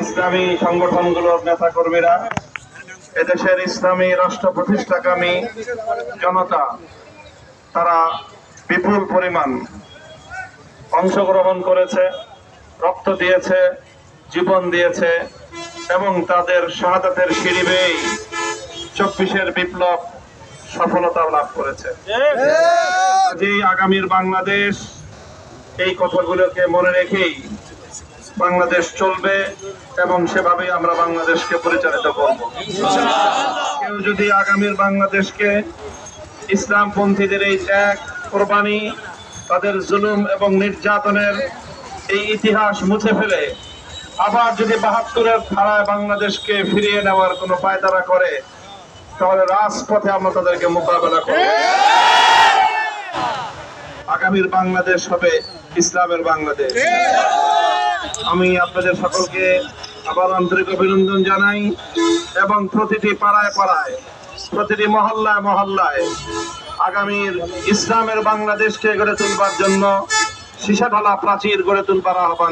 ইসলামী সংগঠনগুলোর নেতা কর্মীরা, এদেশের ইসলামী রাষ্ট্র প্রতিষ্ঠাকামী জনতা, তারা বিপুল পরিমাণ অংশগ্রহণ করেছে, রক্ত দিয়েছে, জীবন দিয়েছে এবং তাদের শাহাদাতের সিঁড়ি বেয়েই 24-এর বিপ্লব সফলতা লাভ করেছে। যে আগামীর বাংলাদেশ, এই কথাগুলোকে মনে রেখেই বাংলাদেশ চলবে এবং সেভাবেই আমরা বাংলাদেশকে পরিচালিত করব। কেউ যদি আগামীর বাংলাদেশকে ইসলামপন্থীদের এই ত্যাগ, কোরবানি, তাদের জুলুম এবং নির্যাতনের এই ইতিহাস মুছে ফেলে আবার যদি 72-এর ধারায় বাংলাদেশকে ফিরিয়ে নেওয়ার কোনো পায়তারা করে, তাহলে রাজপথে আমরা তাদেরকে মোকাবেলা করব। আগামীর বাংলাদেশ হবে ইসলামের বাংলাদেশ। আমি আপনাদের সকলকে আবার আন্তরিক অভিনন্দন জানাই এবং প্রতিটি পাড়ায় পাড়ায়, প্রতিটি মহল্লায় মহল্লায় আগামীর ইসলামের বাংলাদেশকে গড়ে তুলবার জন্য সীসাঢালা প্রাচীর গড়ে তুলবার আহ্বান